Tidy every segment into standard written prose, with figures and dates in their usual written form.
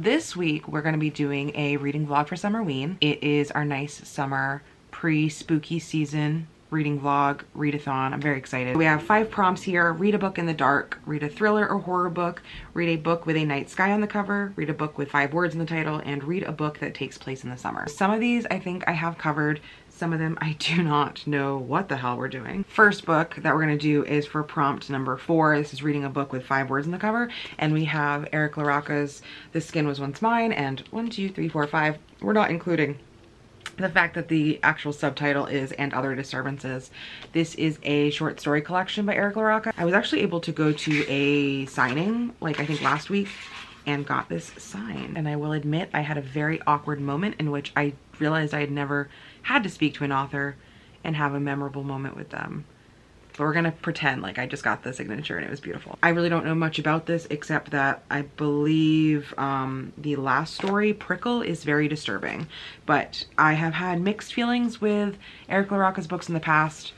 This week, we're going to be doing a reading vlog for Summerween. It is our nice summer pre-spooky season reading vlog, readathon. I'm very excited. We have 5 prompts here. Read a book in the dark, read a thriller or horror book, read a book with a night sky on the cover, read a book with 5 words in the title, and read a book that takes place in the summer. Some of these I think I have covered. Some of them I do not know what the hell we're doing. First book that we're gonna do is for prompt number 4. This is reading a book with 5 words in the cover. And we have LaRocca's This Skin Was Once Mine, and 1, 2, 3, 4, 5. We're not including the fact that the actual subtitle is And Other Disturbances. This is a short story collection by LaRocca. I was actually able to go to a signing, like I think last week, and got this signed. And I will admit I had a very awkward moment in which I realized I had never had to speak to an author and have a memorable moment with them. But we're gonna pretend like I just got the signature and it was beautiful. I really don't know much about this except that I believe the last story, Prickle, is very disturbing. But I have had mixed feelings with LaRocca's books in the past.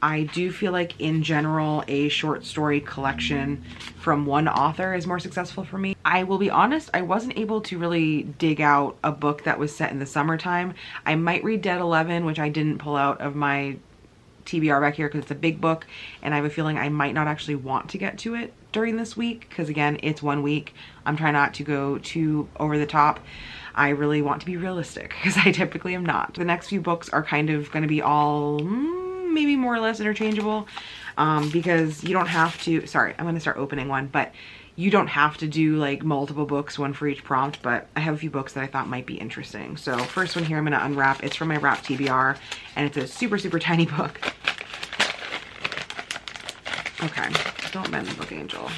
I do feel like in general a short story collection from one author is more successful for me. I will be honest, I wasn't able to really dig out a book that was set in the summertime. I might read Dead 11, which I didn't pull out of my TBR back here because it's a big book and I have a feeling I might not actually want to get to it during this week because again, it's 1 week. I'm trying not to go too over the top. I really want to be realistic because I typically am not. The next few books are kind of going to be all maybe more or less interchangeable because you don't have to, sorry, I'm going to start opening one, but you don't have to do like multiple books, one for each prompt, but I have a few books that I thought might be interesting. So first one here I'm going to unwrap. It's from my wrap TBR and it's a super, super tiny book. Okay, don't bend the book, Angel.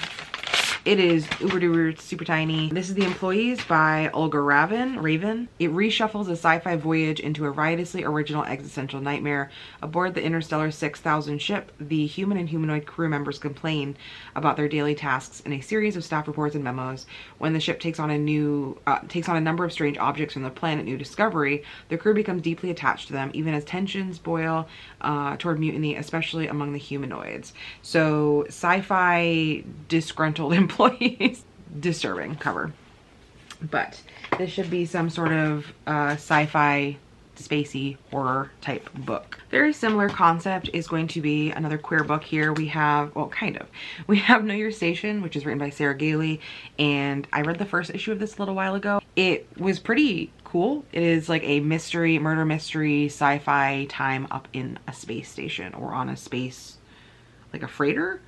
It is uber duper super tiny. This is The Employees by Olga Raven. It reshuffles a sci-fi voyage into a riotously original existential nightmare. Aboard the interstellar 6000 ship, the human and humanoid crew members complain about their daily tasks in a series of staff reports and memos. When the ship takes on a number of strange objects from the planet New Discovery, the crew becomes deeply attached to them, even as tensions boil toward mutiny, especially among the humanoids. So sci-fi disgruntled employees. Disturbing cover, but this should be some sort of sci-fi spacey horror type book. Very similar concept is going to be another queer book here. We have, well, kind of, we have Know Your Station, which is written by Gailey, and I read the first issue of this a little while ago. It was pretty cool. It is like a mystery, murder mystery, sci-fi time up in a space station or on a space, like a freighter.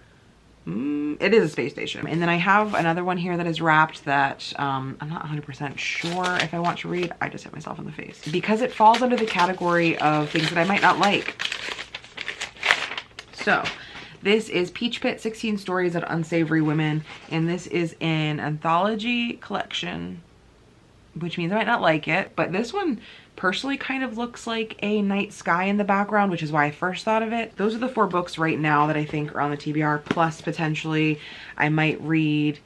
It is a space station. And then I have another one here that is wrapped that I'm not 100% sure if I want to read. I just hit myself in the face. Because it falls under the category of things that I might not like. So this is Peach Pit, 16 Stories of Unsavory Women. And this is an anthology collection, which means I might not like it. But this one personally kind of looks like a night sky in the background, which is why I first thought of it. Those are the 4 books right now that I think are on the TBR, plus potentially I might read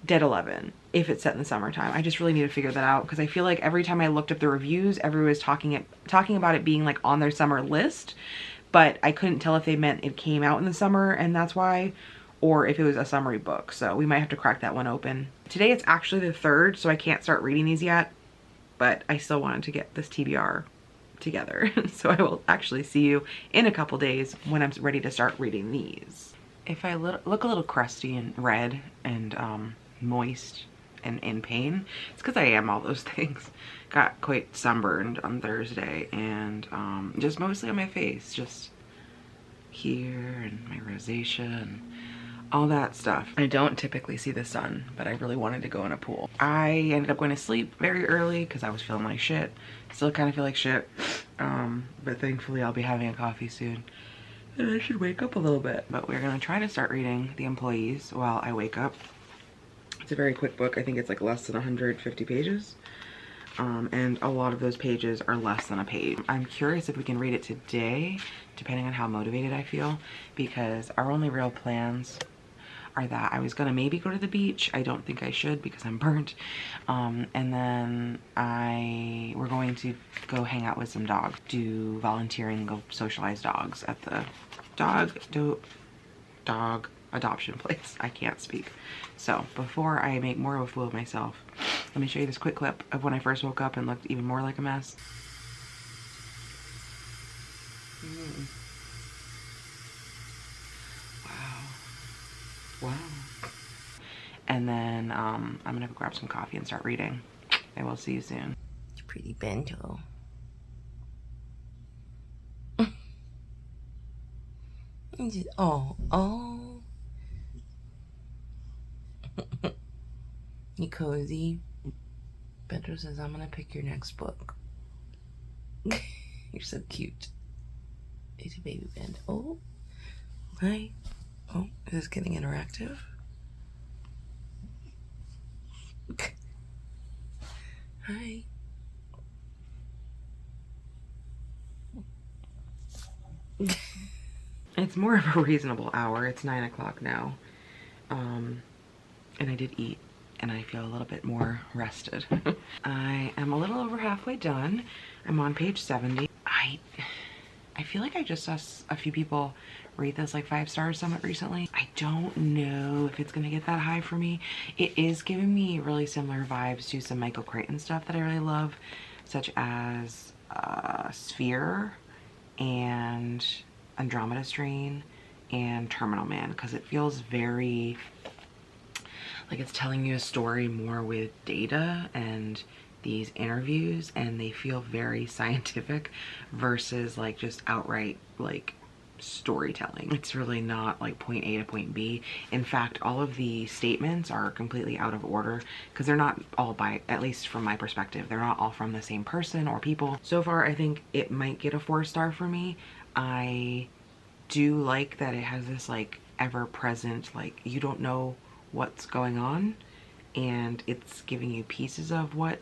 Dead 11 if it's set in the summertime. I just really need to figure that out because I feel like every time I looked up the reviews, everyone was talking about it being like on their summer list, but I couldn't tell if they meant it came out in the summer and that's why, or if it was a summery book. So we might have to crack that one open. Today it's actually the 3rd, so I can't start reading these yet. But I still wanted to get this TBR together. So I will actually see you in a couple days when I'm ready to start reading these. If I look a little crusty and red and moist and in pain, it's because I am all those things. Got quite sunburned on Thursday and just mostly on my face, just here and my rosacea and all that stuff. I don't typically see the sun, but I really wanted to go in a pool. I ended up going to sleep very early because I was feeling like shit. Still kind of feel like shit, but thankfully I'll be having a coffee soon and I should wake up a little bit. But we're gonna try to start reading The Employees while I wake up. It's a very quick book. I think it's like less than 150 pages. And a lot of those pages are less than a page. I'm curious if we can read it today, depending on how motivated I feel, because our only real plans are that I was gonna maybe go to the beach. I don't think I should because I'm burnt. And then we're going to go hang out with some dogs, do volunteering, go socialize dogs at the dog adoption place. I can't speak. So before I make more of a fool of myself, let me show you this quick clip of when I first woke up and looked even more like a mess. Wow. And then I'm gonna go grab some coffee and start reading. I will see you soon. It's pretty bento. Oh. You cozy? Bento says, I'm gonna pick your next book. You're so cute. It's a baby bento. Oh, hi. Oh, is this getting interactive? Hi. It's more of a reasonable hour. It's 9 o'clock now. And I did eat and I feel a little bit more rested. I am a little over halfway done. I'm on page 70. I feel like I just saw a few people rate this like 5-star Summit recently. I don't know if it's gonna get that high for me. It is giving me really similar vibes to some Michael Crichton stuff that I really love, such as Sphere and Andromeda Strain and Terminal Man, because it feels very like it's telling you a story more with data and these interviews, and they feel very scientific versus like just outright like storytelling. It's really not like point A to point B. In fact, all of the statements are completely out of order because they're not all by, at least from my perspective, they're not all from the same person or people. So far, I think it might get a 4-star for me. I do like that it has this like ever-present, like you don't know what's going on and it's giving you pieces of what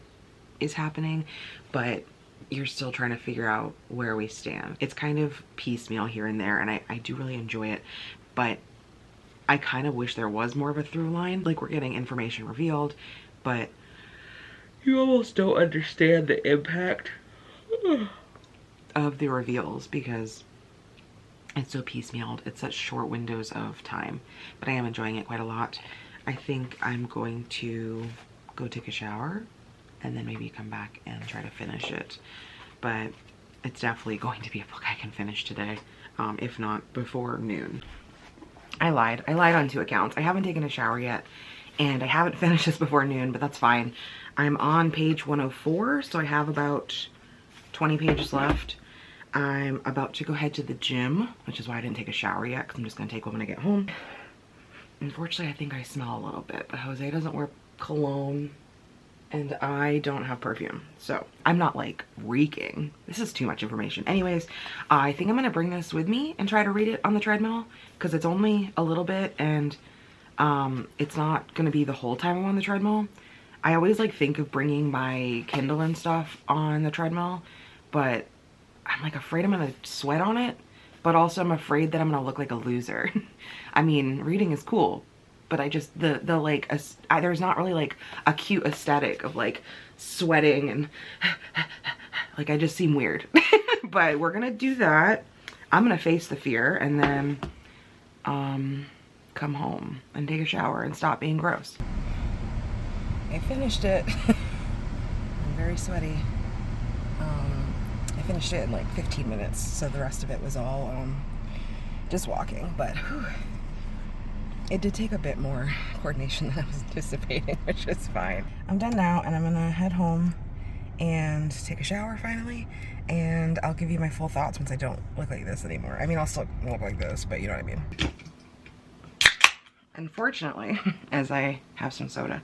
is happening, but you're still trying to figure out where we stand. It's kind of piecemeal here and there, and I do really enjoy it, but I kind of wish there was more of a through line. Like, we're getting information revealed, but you almost don't understand the impact of the reveals because it's so piecemealed. It's such short windows of time, but I am enjoying it quite a lot. I think I'm going to go take a shower and then maybe come back and try to finish it. But it's definitely going to be a book I can finish today, if not before noon. I lied on 2 accounts. I haven't taken a shower yet, and I haven't finished this before noon, but that's fine. I'm on page 104, so I have about 20 pages left. I'm about to go head to the gym, which is why I didn't take a shower yet, because I'm just going to take one when I get home. Unfortunately, I think I smell a little bit, but Jose doesn't wear cologne, and I don't have perfume, so I'm not like reeking. This is too much information. Anyways, I think I'm gonna bring this with me and try to read it on the treadmill because it's only a little bit, and it's not gonna be the whole time I'm on the treadmill. I always like think of bringing my Kindle and stuff on the treadmill, but I'm like afraid I'm gonna sweat on it, but also I'm afraid that I'm gonna look like a loser. I mean, reading is cool, but I just, there's not really like a cute aesthetic of like sweating and like I just seem weird. But we're gonna do that. I'm gonna face the fear and then come home and take a shower and stop being gross. I finished it. I'm very sweaty. I finished it in like 15 minutes, so the rest of it was all just walking, but whew. It did take a bit more coordination than I was anticipating, which is fine. I'm done now, and I'm gonna head home and take a shower finally, and I'll give you my full thoughts once I don't look like this anymore. I mean, I'll still look like this, but you know what I mean. Unfortunately, as I have some soda,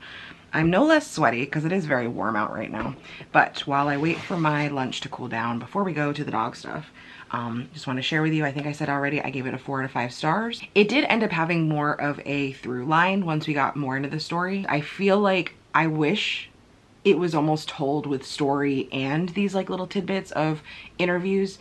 I'm no less sweaty because it is very warm out right now. But while I wait for my lunch to cool down before we go to the dog stuff, just want to share with you, I think I said already, I gave it a 4 out of 5 stars. It did end up having more of a through line once we got more into the story. I feel like I wish it was almost told with story and these like little tidbits of interviews,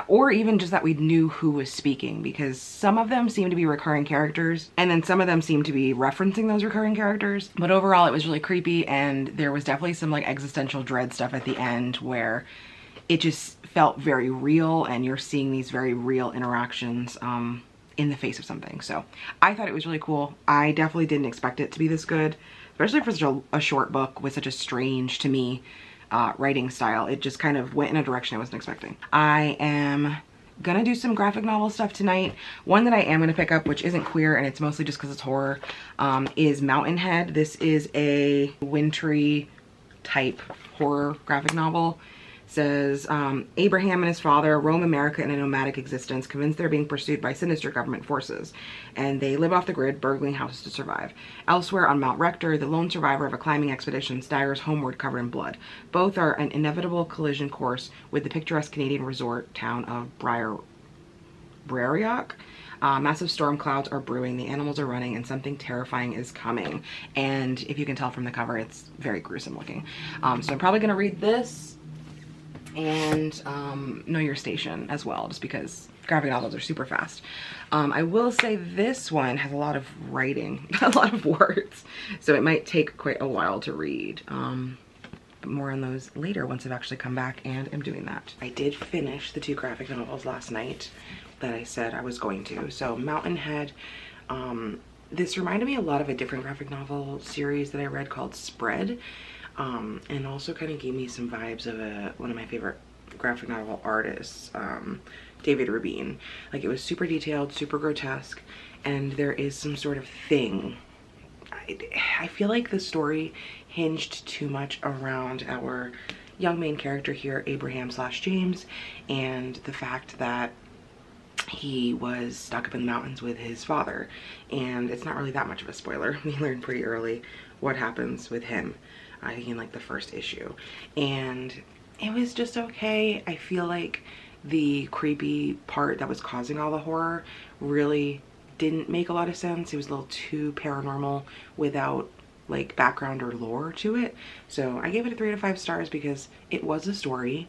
or even just that we knew who was speaking, because some of them seem to be recurring characters and then some of them seem to be referencing those recurring characters. But overall, it was really creepy, and there was definitely some like existential dread stuff at the end where it just felt very real, and you're seeing these very real interactions. in the face of something. So I thought it was really cool. I definitely didn't expect it to be this good, especially for such a short book with such a strange, to me, writing style. It just kind of went in a direction I wasn't expecting. I am gonna do some graphic novel stuff tonight. One that I am gonna pick up, which isn't queer and it's mostly just because it's horror, is Mountain Head. This is a wintry type horror graphic novel. Says Abraham and his father roam America in a nomadic existence, convinced they're being pursued by sinister government forces, and they live off the grid, burgling houses to survive. Elsewhere on Mount Rector, the lone survivor of a climbing expedition staggers homeward covered in blood. Both are an inevitable collision course with the picturesque Canadian resort town of Brarioch. Massive storm clouds are brewing, the animals are running, and something terrifying is coming. And if you can tell from the cover, it's very gruesome looking. So I'm probably gonna read this and Know Your Station as well, just because graphic novels are super fast. I will say this one has a lot of writing, a lot of words, so it might take quite a while to read. But more on those later once I've actually come back and am doing that. I did finish the 2 graphic novels last night that I said I was going to. So Mountain Head, this reminded me a lot of a different graphic novel series that I read called Spread. And also kind of gave me some vibes of one of my favorite graphic novel artists, David Rubin. Like, it was super detailed, super grotesque, and there is some sort of thing. I feel like the story hinged too much around our young main character here, Abraham/James, and the fact that he was stuck up in the mountains with his father. And it's not really that much of a spoiler. We learn pretty early what happens with him. I think in like the first issue, and it was just okay. I feel like the creepy part that was causing all the horror really didn't make a lot of sense. It was a little too paranormal without like background or lore to it. So I gave it a 3 out of 5 stars because it was a story.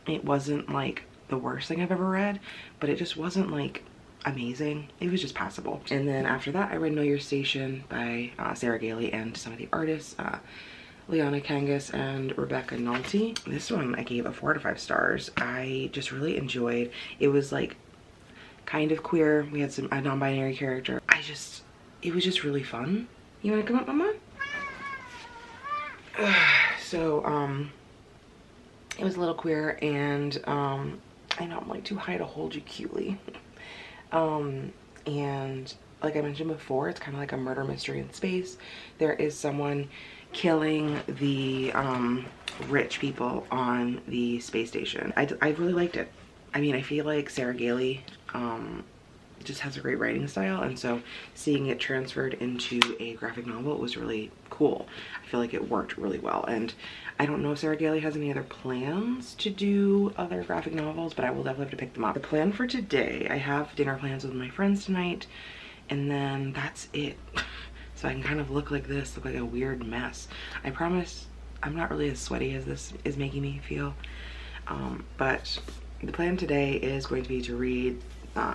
It wasn't like the worst thing I've ever read, but it just wasn't like amazing. It was just passable. And then after that I read Know Your Station by Sarah Gailey and some of the artists, Liana Kangas and Rebecca Nolte. This one I gave a 4 out of 5 stars. I just really enjoyed. It was like kind of queer. We had a non-binary character. It was just really fun. You wanna come up, Mama? So, it was a little queer, and I know I'm like too high to hold you cutely. And like I mentioned before, it's kind of like a murder mystery in space. There is someone killing the rich people on the space station. I really liked it. I mean, I feel like Sarah Gailey just has a great writing style, and so seeing it transferred into a graphic novel was really cool. I feel like it worked really well, and I don't know if Sarah Gailey has any other plans to do other graphic novels, but I will definitely have to pick them up. The plan for today, I have dinner plans with my friends tonight, and then that's it. So I can kind of look like this, look like a weird mess. I promise I'm not really as sweaty as this is making me feel. But the plan today is going to be to read,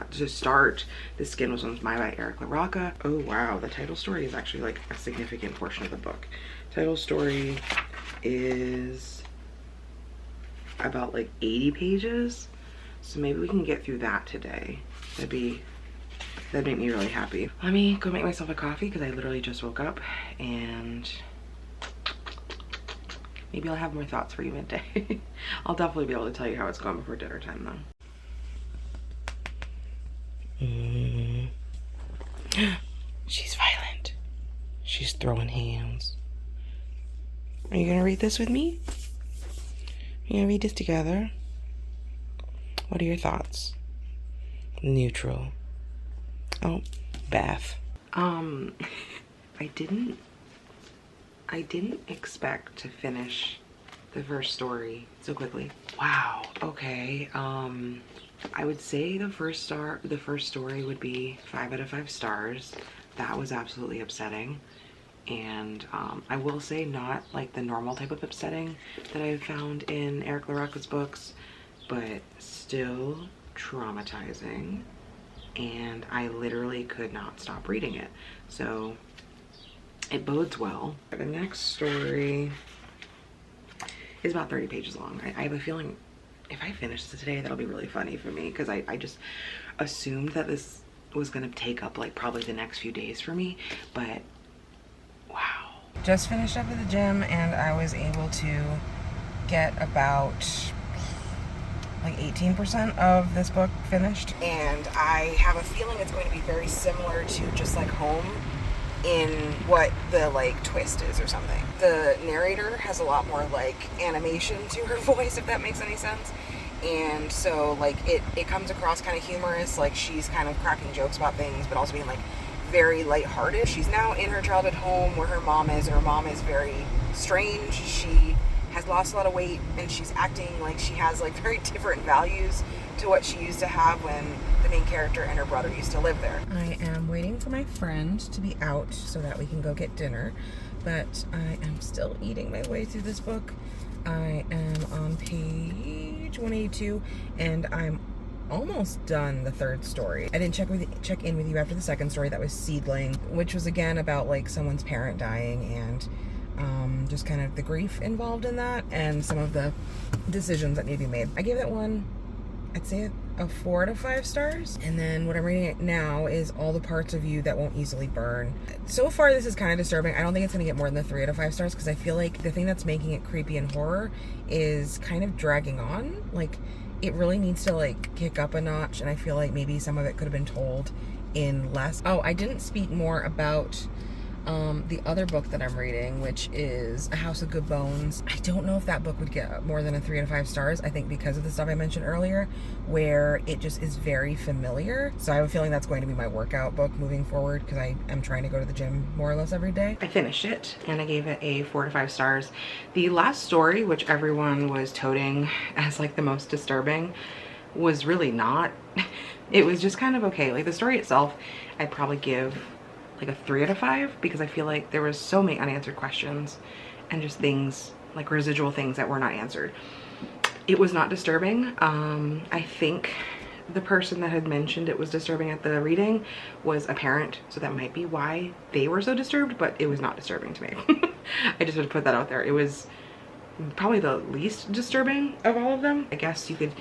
to start The Skin Was Once Mine by LaRocca. Oh wow, the title story is actually like a significant portion of the book. Title story is about like 80 pages. So maybe we can get through that today. That'd make me really happy. Let me go make myself a coffee because I literally just woke up, and maybe I'll have more thoughts for you midday. I'll definitely be able to tell you how it's going before dinner time though. She's violent. She's throwing hands. Are you gonna read this with me? You gonna read this together? What are your thoughts? Neutral. Oh, bath. I didn't expect to finish the first story so quickly. Wow. Okay. I would say the first story would be 5 out of 5 stars. That was absolutely upsetting. And I will say not like the normal type of upsetting that I've found in Eric LaRocca's books, but still traumatizing. And I literally could not stop reading it. So it bodes well. The next story is about 30 pages long. I have a feeling if I finish this today, that'll be really funny for me, because I just assumed that this was gonna take up like probably the next few days for me, but wow. Just finished up at the gym and I was able to get about like 18% of this book finished. And I have a feeling it's going to be very similar to Just Like Home in what the like twist is or something. The narrator has a lot more like animation to her voice, if that makes any sense. And so like it comes across kind of humorous, like she's kind of cracking jokes about things, but also being like very lighthearted. She's now in her childhood home where her mom is, and her mom is very strange. She has lost a lot of weight and she's acting like she has like very different values to what she used to have when the main character and her brother used to live there. I am waiting for my friend to be out so that we can go get dinner, but I am still eating my way through this book. I am on page 182 and I'm almost done the third story. I didn't check in with you after the second story. That was Seedling, which was again about like someone's parent dying and just kind of the grief involved in that and some of the decisions that need to be made. I gave that one, I'd say a 4 out of 5 stars. And then what I'm reading now is All the Parts of You That Won't Easily Burn. So far this is kind of disturbing. I don't think it's going to get more than the 3 out of 5 stars because I feel like the thing that's making it creepy and horror is kind of dragging on. Like it really needs to like kick up a notch, and I feel like maybe some of it could have been told in less. Oh, I didn't speak more about the other book that I'm reading, which is A House of Good Bones. I don't know if that book would get more than a 3 out of 5 stars. I think because of the stuff I mentioned earlier, where it just is very familiar. So I have a feeling that's going to be my workout book moving forward because I am trying to go to the gym more or less every day. I finished it and I gave it a 4 to 5 stars. The last story, which everyone was toting as like the most disturbing, was really not. It was just kind of okay. Like the story itself, I'd probably give like a 3 out of 5 because I feel like there was so many unanswered questions and just things like residual things that were not answered. It was not disturbing. I think the person that had mentioned it was disturbing at the reading was a parent, so that might be why they were so disturbed, but it was not disturbing to me. I just had to put that out there. It was probably the least disturbing of all of them. I guess you could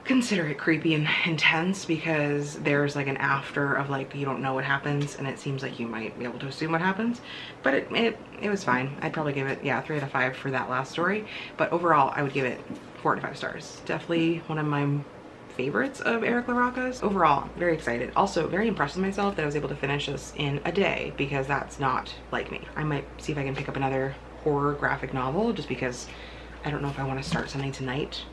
consider it creepy and intense because there's like an after of like you don't know what happens and it seems like you might be able to assume what happens, but it was fine. I'd probably give it 3 out of 5 for that last story, but overall I would give it 4 to 5 stars. Definitely one of my favorites of Eric LaRocca's. Overall, very excited. Also very impressed with myself that I was able to finish this in a day because that's not like me. I might see if I can pick up another horror graphic novel just because I don't know if I want to start something tonight.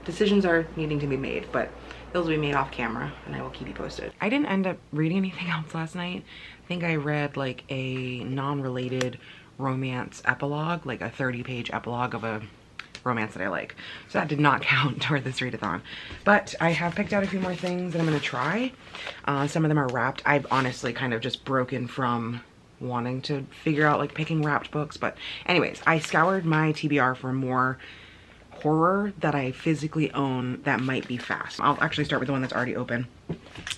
Decisions are needing to be made, but those will be made off camera and I will keep you posted. I didn't end up reading anything else last night. I think I read like a non-related romance epilogue, like a 30-page epilogue of a romance that I like. So that did not count toward this readathon. But I have picked out a few more things that I'm gonna try. Some of them are wrapped. I've honestly kind of just broken from wanting to figure out like picking wrapped books. But anyways, I scoured my TBR for more horror that I physically own that might be fast. I'll actually start with the one that's already open.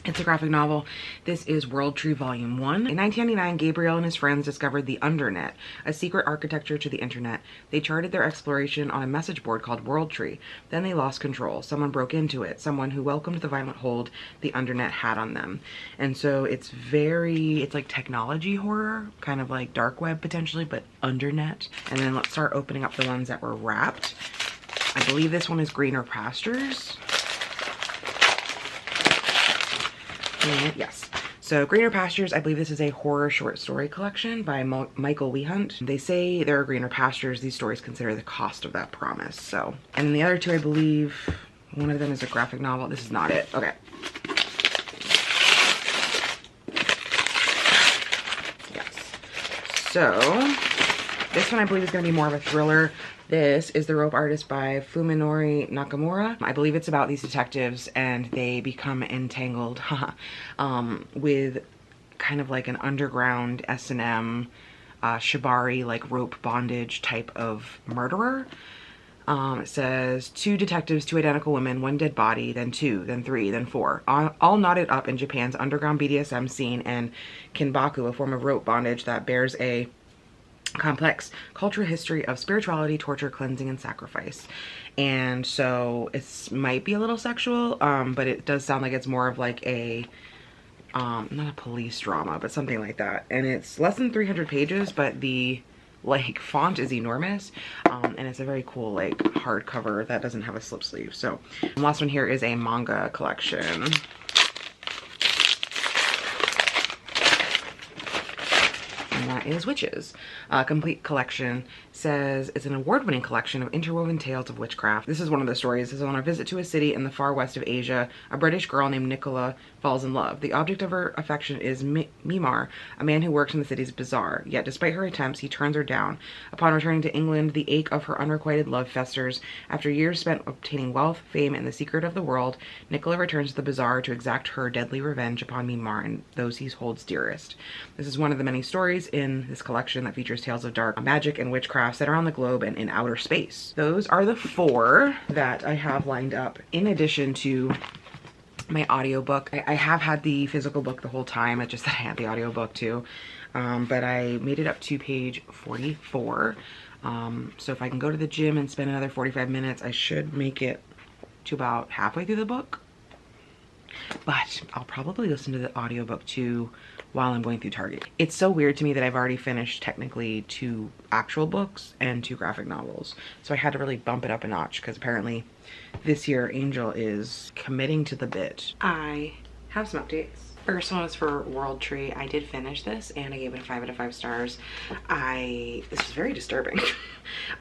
It's a graphic novel. This is World Tree Volume 1. In 1999, Gabriel and his friends discovered the Undernet, a secret architecture to the internet. They charted their exploration on a message board called World Tree. Then they lost control. Someone broke into it. Someone who welcomed the violent hold the Undernet had on them. And so it's like technology horror, kind of like dark web potentially, but Undernet. And then let's start opening up the ones that were wrapped. I believe this one is Greener Pastures. And yes. So Greener Pastures, I believe this is a horror short story collection by Michael Wehunt. They say there are greener pastures. These stories consider the cost of that promise. So, and then the other two, I believe one of them is a graphic novel. This is not it. Okay. Yes. So this one I believe is going to be more of a thriller. This is The Rope Artist by Fuminori Nakamura. I believe it's about these detectives and they become entangled with kind of like an underground S&M shibari, like rope bondage type of murderer. It says 2 detectives, 2 identical women, 1 dead body, then 2, then 3, then 4, all knotted up in Japan's underground BDSM scene and kinbaku, a form of rope bondage that bears a complex cultural history of spirituality, torture, cleansing, and sacrifice. And so it might be a little sexual, but it does sound like it's more of like a not a police drama, but something like that. And it's less than 300 pages, but the like font is enormous, and it's a very cool like hardcover that doesn't have a slip sleeve. So the last one here is a manga collection. And that is Witches. Complete collection. Says it's an award-winning collection of interwoven tales of witchcraft. This is one of the stories. This is on a visit to a city in the far west of Asia. A British girl named Nicola falls in love. The object of her affection is Mimar, a man who works in the city's bazaar. Yet despite her attempts, he turns her down. Upon returning to England, the ache of her unrequited love festers. After years spent obtaining wealth, fame, and the secret of the world, Nicola returns to the bazaar to exact her deadly revenge upon Mimar and those he holds dearest. This is one of the many stories in this collection that features tales of dark magic and witchcraft set around the globe and in outer space. Those are the 4 that I have lined up, in addition to my audiobook. I have had the physical book the whole time. It's just that I had the audiobook too. But I made it up to page 44. So if I can go to the gym and spend another 45 minutes, I should make it to about halfway through the book. But I'll probably listen to the audiobook too while I'm going through Target. It's so weird to me that I've already finished technically 2 actual books and 2 graphic novels. So I had to really bump it up a notch because apparently this year Angel is committing to the bit. I have some updates. First one is for World Tree. I did finish this and I gave it a 5 out of 5 stars. This is very disturbing.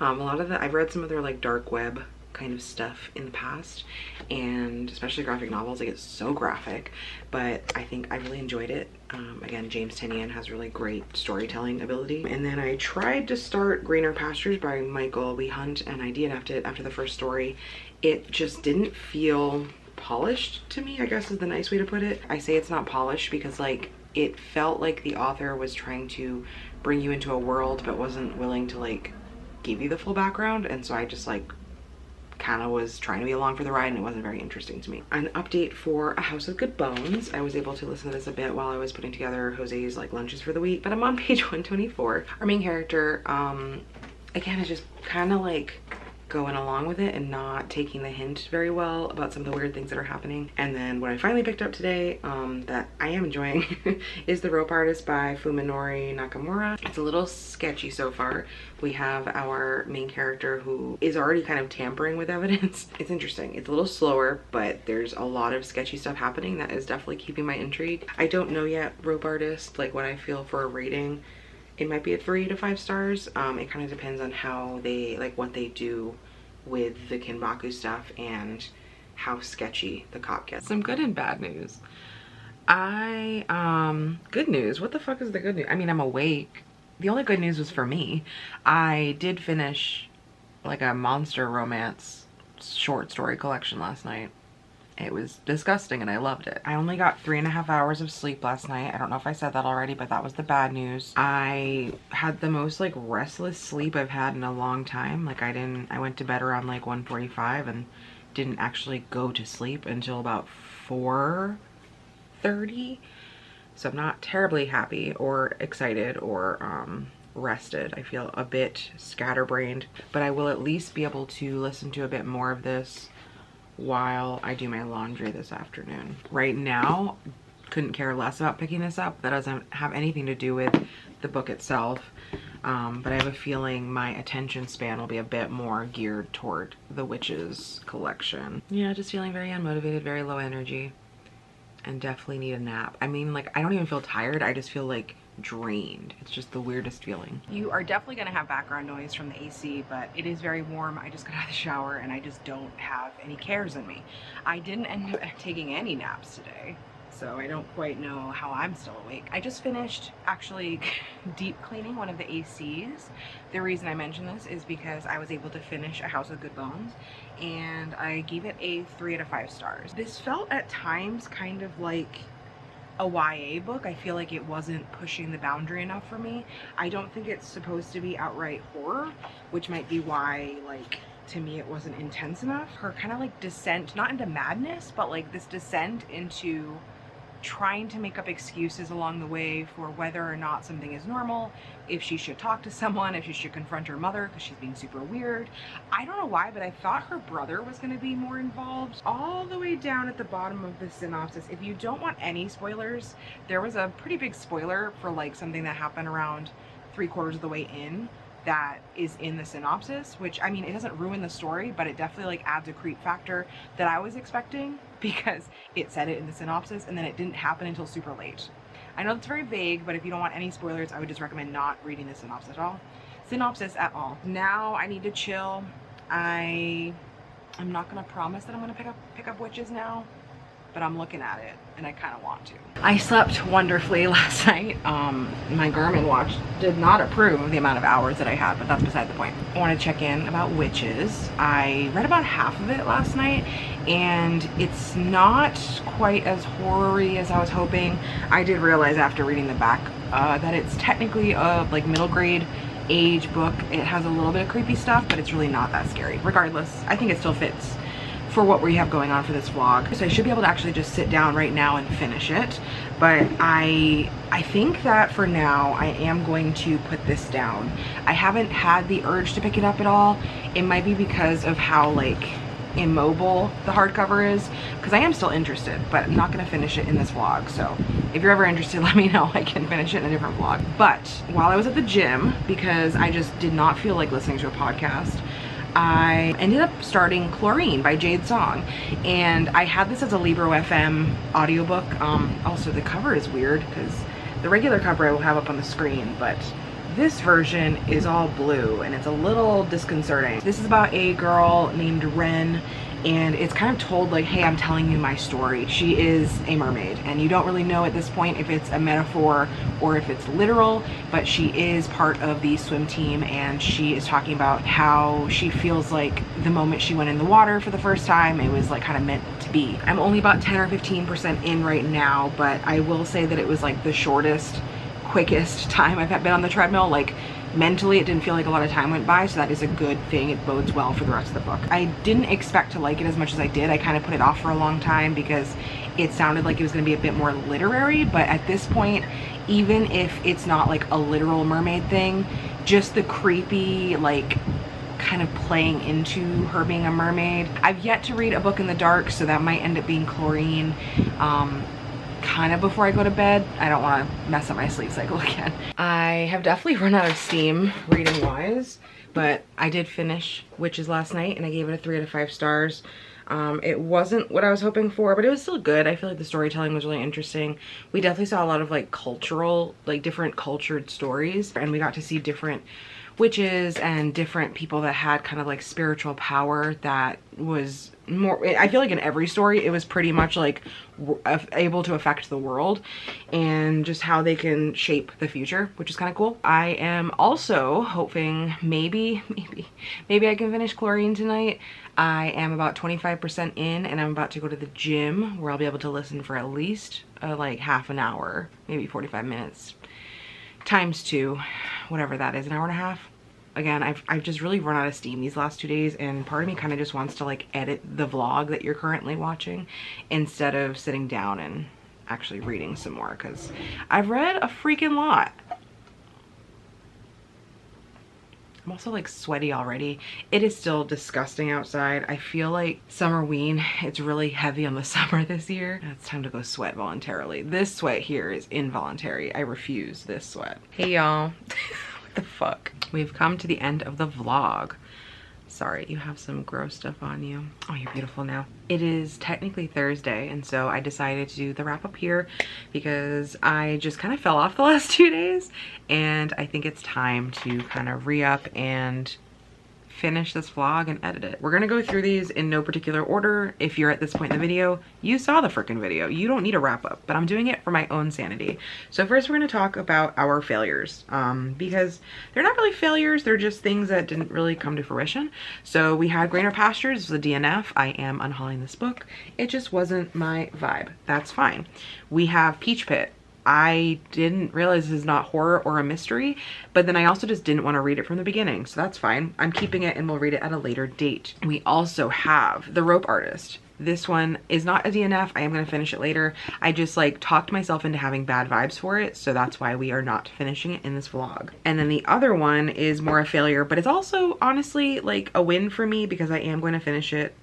I've read some of their like dark web kind of stuff in the past, and especially graphic novels, they get so graphic, but I think I really enjoyed it. Again, James Tynion has really great storytelling ability. And then I tried to start Greener Pastures by Michael We Hunt, and I DNF'd it after the first story. It just didn't feel polished to me, I guess is the nice way to put it. I say it's not polished because like it felt like the author was trying to bring you into a world but wasn't willing to like give you the full background, and so I just like kind of was trying to be along for the ride and it wasn't very interesting to me. An update for A House of Good Bones. I was able to listen to this a bit while I was putting together Jose's like lunches for the week, but I'm on page 124. Our main character, again, is just kind of like going along with it and not taking the hint very well about some of the weird things that are happening. And then what I finally picked up today that I am enjoying is The Rope Artist by Fuminori Nakamura. It's a little sketchy so far. We have our main character who is already kind of tampering with evidence. It's interesting. It's a little slower, but there's a lot of sketchy stuff happening that is definitely keeping my intrigue. I don't know yet, Rope Artist, like what I feel for a rating. It might be a 3 to 5 stars. It kind of depends on how they, like what they do with the Kinbaku stuff and how sketchy the cop gets. Some good and bad news. Good news. What the fuck is the good news? I mean, I'm awake. The only good news was for me. I did finish like a monster romance short story collection last night. It was disgusting and I loved it. I only got 3.5 hours of sleep last night. I don't know if I said that already, but that was the bad news. I had the most like restless sleep I've had in a long time. Like I went to bed around like 1:45 and didn't actually go to sleep until about 4:30. So I'm not terribly happy or excited or rested. I feel a bit scatterbrained, but I will at least be able to listen to a bit more of this while I do my laundry this afternoon. Right now, couldn't care less about picking this up. That doesn't have anything to do with the book itself, but I have a feeling my attention span will be a bit more geared toward the Witches collection. Yeah, just feeling very unmotivated, very low energy, and definitely need a nap. I mean, like, I don't even feel tired. I just feel like drained. It's just the weirdest feeling. You are definitely gonna have background noise from the AC, but it is very warm. I just got out of the shower and I just don't have any cares in me. I didn't end up taking any naps today, so I don't quite know how I'm still awake. I just finished actually deep cleaning one of the ACs. The reason I mention this is because I was able to finish A House of Good Bones and I gave it a 3 out of 5 stars. This felt at times kind of like a YA book. I feel like it wasn't pushing the boundary enough for me. I don't think it's supposed to be outright horror, which might be why, like, to me it wasn't intense enough. Her kind of like descent, not into madness, but like this descent into trying to make up excuses along the way for whether or not something is normal, if she should talk to someone, if she should confront her mother because she's being super weird. I don't know why, but I thought her brother was going to be more involved. All the way down at the bottom of the synopsis, if you don't want any spoilers, there was a pretty big spoiler for like something that happened around 3/4 of the way in that is in the synopsis, which, I mean, it doesn't ruin the story, but it definitely like adds a creep factor that I was expecting because it said it in the synopsis and then it didn't happen until super late. I know it's very vague, but if you don't want any spoilers, I would just recommend not reading the synopsis at all. Now I need to chill. I'm not gonna promise that I'm gonna pick up Witches now, but I'm looking at it and I kind of want to. I slept wonderfully last night. My Garmin watch did not approve of the amount of hours that I had, but that's beside the point. I want to check in about Witches. I read about half of it last night and it's not quite as horror-y as I was hoping. I did realize after reading the back that it's technically a like middle grade age book. It has a little bit of creepy stuff, but it's really not that scary. Regardless, I think it still fits for what we have going on for this vlog. So I should be able to actually just sit down right now and finish it. But I think that for now, I am going to put this down. I haven't had the urge to pick it up at all. It might be because of how like immobile the hardcover is, because I am still interested, but I'm not gonna finish it in this vlog. So if you're ever interested, let me know. I can finish it in a different vlog. But while I was at the gym, because I just did not feel like listening to a podcast, I ended up starting Chlorine by Jade Song, and I had this as a Libro FM audiobook. Also the cover is weird because the regular cover I will have up on the screen, but this version is all blue and it's a little disconcerting. This is about a girl named Ren, and it's kind of told like, hey, I'm telling you my story. She is a mermaid and you don't really know at this point if it's a metaphor or if it's literal, but she is part of the swim team, and she is talking about how she feels like the moment she went in the water for the first time, it was like kind of meant to be. I'm only about 10 or 15% in right now, but I will say that it was like the shortest, quickest time I've been on the treadmill. Like mentally it didn't feel like a lot of time went by, so that is a good thing. It bodes well for the rest of the book. I didn't expect to like it as much as I did. I kind of put it off for a long time because it sounded like it was going to be a bit more literary, but at this point, even if it's not like a literal mermaid thing, just the creepy like kind of playing into her being a mermaid. I've yet to read A Book in the Dark, so that might end up being Chlorine kind of before I go to bed. I don't want to mess up my sleep cycle again. I have definitely run out of steam reading wise, but I did finish Witches last night and I gave it a 3 out of 5 stars. It wasn't what I was hoping for, but it was still good. I feel like the storytelling was really interesting. We definitely saw a lot of like cultural, like different cultured stories, and we got to see different witches and different people that had kind of like spiritual power that was more, I feel like in every story it was pretty much like able to affect the world and just how they can shape the future, which is kind of cool. I am also hoping maybe I can finish Chlorine tonight. I am about 25% in and I'm about to go to the gym where I'll be able to listen for at least like half an hour, maybe 45 minutes times 2, whatever that is, an hour and a half. Again, I've just really run out of steam these last 2 days, and part of me kind of just wants to like edit the vlog that you're currently watching instead of sitting down and actually reading some more, because I've read a freaking lot. I'm also like sweaty already. It is still disgusting outside. I feel like Summerween, it's really heavy on the summer this year. It's time to go sweat voluntarily. This sweat here is involuntary. I refuse this sweat. Hey y'all. What the fuck? We've come to the end of the vlog. Sorry, you have some gross stuff on you. Oh, you're beautiful now. It is technically Thursday, and so I decided to do the wrap up here because I just kind of fell off the last 2 days, and I think it's time to kind of re-up and finish this vlog and edit it. We're gonna go through these in no particular order. If you're at this point in the video, you saw the freaking video. You don't need a wrap up, but I'm doing it for my own sanity. So first we're gonna talk about our failures because they're not really failures, they're just things that didn't really come to fruition. So we had Greener Pastures, the DNF. I am unhauling this book. It just wasn't my vibe. That's fine. We have Peach Pit. I didn't realize this is not horror or a mystery, but then I also just didn't want to read it from the beginning, so that's fine. I'm keeping it and we'll read it at a later date. We also have The Rope Artist. This one is not a DNF. I am going to finish it later. I just like talked myself into having bad vibes for it, so that's why we are not finishing it in this vlog. And then the other one is more a failure, but it's also honestly like a win for me because I am going to finish it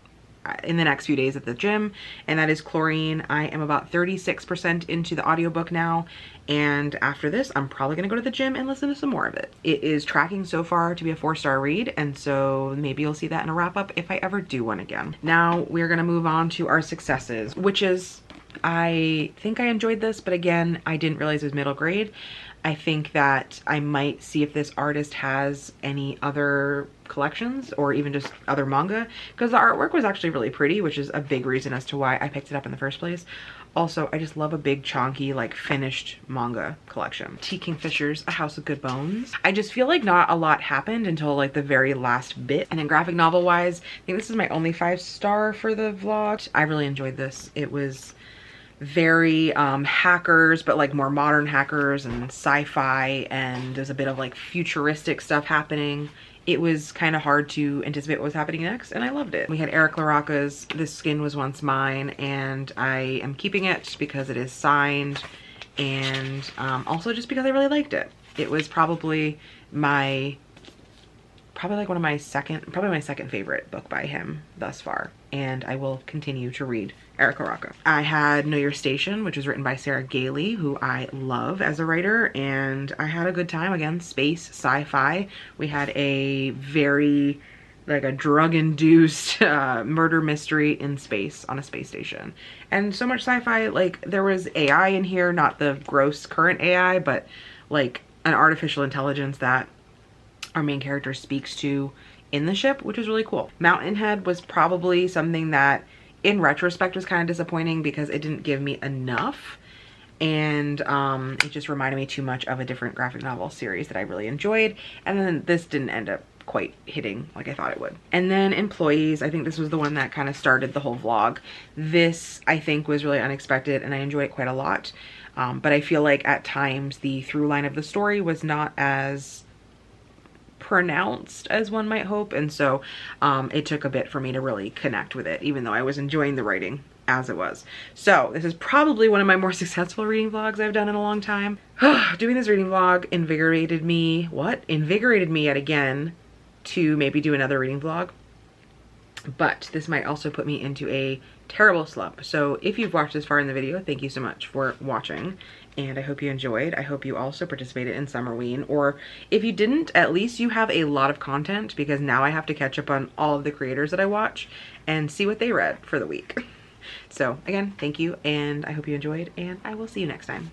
in the next few days at the gym, and that is Chlorine. I am about 36% into the audiobook now, and after this I'm probably gonna go to the gym and listen to some more of it. It is tracking so far to be a 4-star read, and so maybe you'll see that in a wrap-up if I ever do one again. Now we're gonna move on to our successes, which is, I think I enjoyed this, but again, I didn't realize it was middle grade. I think that I might see if this artist has any other collections or even just other manga, because the artwork was actually really pretty, which is a big reason as to why I picked it up in the first place. Also, I just love a big chunky like finished manga collection. Kingfisher's A House of Good Bones. I just feel like not a lot happened until like the very last bit. And then graphic novel wise, I think this is my only 5-star for the vlog. I really enjoyed this. It was very hackers, but like more modern hackers and sci-fi, and there's a bit of like futuristic stuff happening. It was kind of hard to anticipate what was happening next, and I loved it. We had LaRocca's This Skin Was Once Mine, and I am keeping it because it is signed, and also just because I really liked it. It was probably my my second favorite book by him thus far, and I will continue to read LaRocca. I had Know Your Station, which was written by Gailey, who I love as a writer, and I had a good time. Again, space, sci-fi. We had a very like a drug-induced murder mystery in space on a space station, and so much sci-fi. Like there was AI in here, not the gross current AI, but like an artificial intelligence that our main character speaks to in the ship, which was really cool. Mountainhead was probably something that in retrospect was kind of disappointing because it didn't give me enough, and it just reminded me too much of a different graphic novel series that I really enjoyed, and then this didn't end up quite hitting like I thought it would. And then Employees, I think this was the one that kind of started the whole vlog. This I think was really unexpected and I enjoyed it quite a lot, but I feel like at times the through line of the story was not as pronounced as one might hope, and so it took a bit for me to really connect with it, even though I was enjoying the writing as it was. So this is probably one of my more successful reading vlogs I've done in a long time. Doing this reading vlog invigorated me yet again to maybe do another reading vlog, but this might also put me into a terrible slump. So if you've watched this far in the video, thank you so much for watching, and I hope you enjoyed. I hope you also participated in Summerween, or if you didn't, at least you have a lot of content, because now I have to catch up on all of the creators that I watch and see what they read for the week. So again, thank you, and I hope you enjoyed, and I will see you next time.